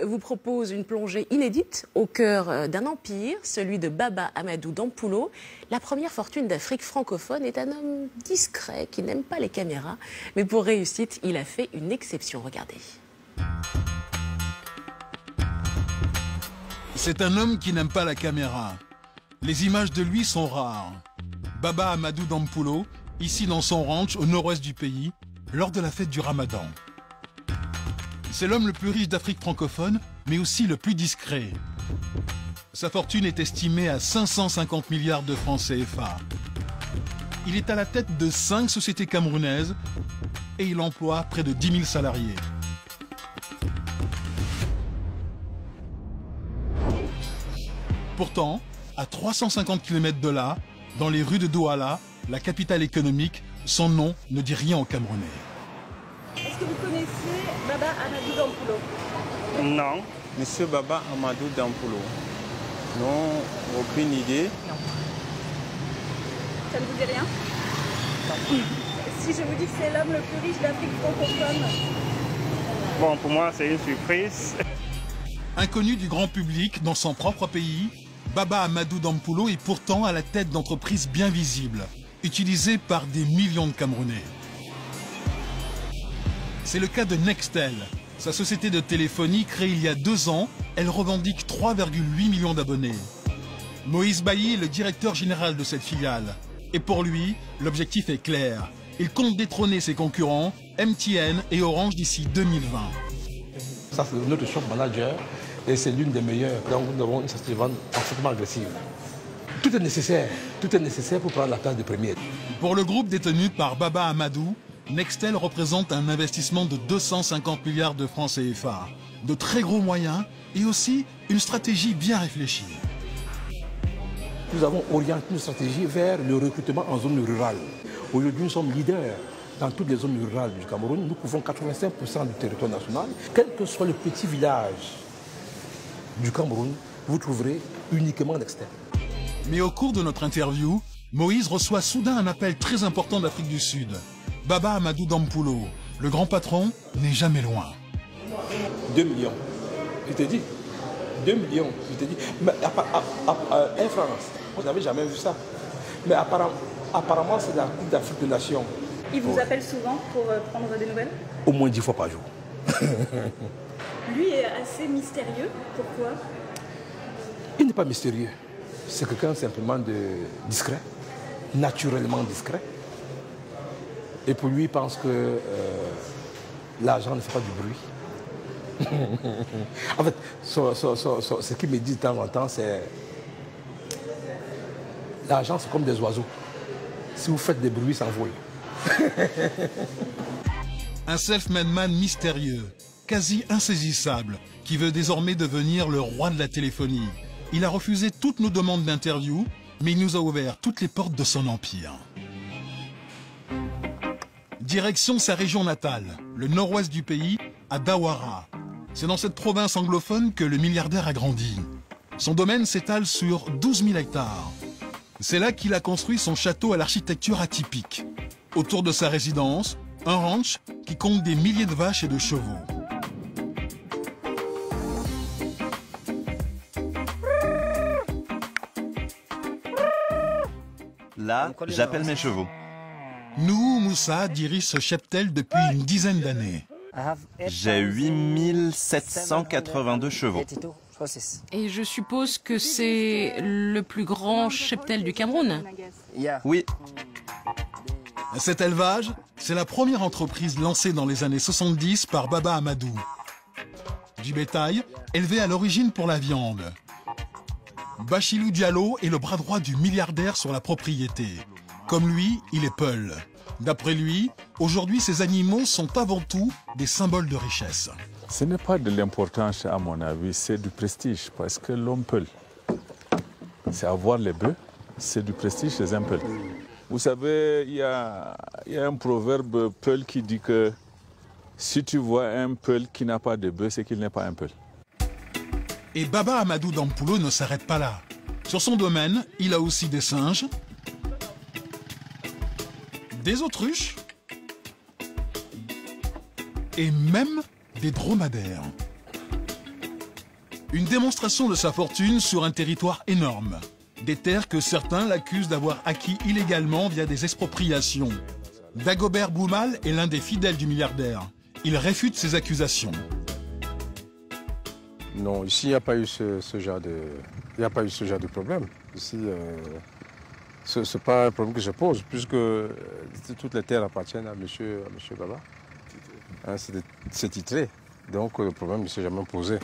vous propose une plongée inédite au cœur d'un empire, celui de Baba Amadou Dampoullo. La première fortune d'Afrique francophone est un homme discret qui n'aime pas les caméras. Mais pour réussite, il a fait une exception. Regardez. C'est un homme qui n'aime pas la caméra. Les images de lui sont rares. Baba Amadou Dampoullo, ici dans son ranch au nord-ouest du pays, lors de la fête du Ramadan. C'est l'homme le plus riche d'Afrique francophone, mais aussi le plus discret. Sa fortune est estimée à 550 milliards de francs CFA. Il est à la tête de 5 sociétés camerounaises et il emploie près de 10 000 salariés. Pourtant, à 350 km de là, dans les rues de Douala, la capitale économique, son nom ne dit rien aux Camerounais. Est-ce que vous connaissez Baba Amadou Dampoullo? Non. Monsieur Baba Amadou Dampoullo. Non, aucune idée. Non. Ça ne vous dit rien? Non. Si je vous dis que c'est l'homme le plus riche d'Afrique francophone? Bon, pour moi, c'est une surprise. Inconnu du grand public dans son propre pays, Baba Amadou Dampoullo est pourtant à la tête d'entreprises bien visibles, utilisées par des millions de Camerounais. C'est le cas de Nextel. Sa société de téléphonie créée il y a 2 ans, elle revendique 3,8 millions d'abonnés. Moïse Bailly est le directeur général de cette filiale. Et pour lui, l'objectif est clair. Il compte détrôner ses concurrents, MTN et Orange d'ici 2020. Ça, c'est notre shop manager et c'est l'une des meilleures. Donc, nous avons une société de vente parfaitement agressive. Tout est nécessaire pour prendre la place de premier. Pour le groupe détenu par Baba Amadou, Nextel représente un investissement de 250 milliards de francs CFA, de très gros moyens et aussi une stratégie bien réfléchie. Nous avons orienté une stratégie vers le recrutement en zone rurale. Aujourd'hui, nous sommes leaders dans toutes les zones rurales du Cameroun. Nous couvrons 85% du territoire national. Quel que soit le petit village du Cameroun, vous trouverez uniquement Nextel. Mais au cours de notre interview, Moïse reçoit soudain un appel très important d'Afrique du Sud. Baba Amadou Dampoullo, le grand patron, n'est jamais loin. 2 millions, je t'ai dit. 2 millions, je t'ai dit. Mais Air France, vous n'avez jamais vu ça. Mais apparemment, c'est la Coupe d'Afrique des Nations. Il vous appelle souvent pour prendre des nouvelles? Au moins 10 fois par jour. Lui est assez mystérieux. Pourquoi? Il n'est pas mystérieux. C'est quelqu'un simplement de discret, naturellement discret. Et pour lui, il pense que l'argent ne fait pas du bruit. En fait, ce qu'il me dit de temps en temps, c'est l'argent, c'est comme des oiseaux. Si vous faites des bruits, ça vole. Un self-made man mystérieux, quasi insaisissable, qui veut désormais devenir le roi de la téléphonie. Il a refusé toutes nos demandes d'interview, mais il nous a ouvert toutes les portes de son empire. Direction sa région natale, le nord-ouest du pays, à Dawara. C'est dans cette province anglophone que le milliardaire a grandi. Son domaine s'étale sur 12 000 hectares. C'est là qu'il a construit son château à l'architecture atypique. Autour de sa résidence, un ranch qui compte des milliers de vaches et de chevaux. Là, j'appelle mes chevaux. Nouhou Moussa dirige ce cheptel depuis une dizaine d'années. J'ai 8782 chevaux. Et je suppose que c'est le plus grand cheptel du Cameroun? Oui. Cet élevage, c'est la première entreprise lancée dans les années 70 par Baba Amadou. Du bétail, élevé à l'origine pour la viande. Bachilou Diallo est le bras droit du milliardaire sur la propriété. Comme lui, il est Peul. D'après lui, aujourd'hui, ces animaux sont avant tout des symboles de richesse. Ce n'est pas de l'importance, à mon avis, c'est du prestige, parce que l'homme Peul, c'est avoir les bœufs, c'est du prestige chez un Peul. Vous savez, il y a un proverbe Peul qui dit que si tu vois un Peul qui n'a pas de bœufs, c'est qu'il n'est pas un Peul. Et Baba Amadou Dampoullo ne s'arrête pas là. Sur son domaine, il a aussi des singes, des autruches et même des dromadaires. Une démonstration de sa fortune sur un territoire énorme. Des terres que certains l'accusent d'avoir acquis illégalement via des expropriations. Dagobert Boumal est l'un des fidèles du milliardaire. Il réfute ces accusations. Non, ici, il n'y a pas eu ce genre de problème. Ici, ce n'est pas un problème que je pose, puisque toutes les terres appartiennent à monsieur Baba. Hein, c'est titré. Donc, le problème ne s'est jamais posé.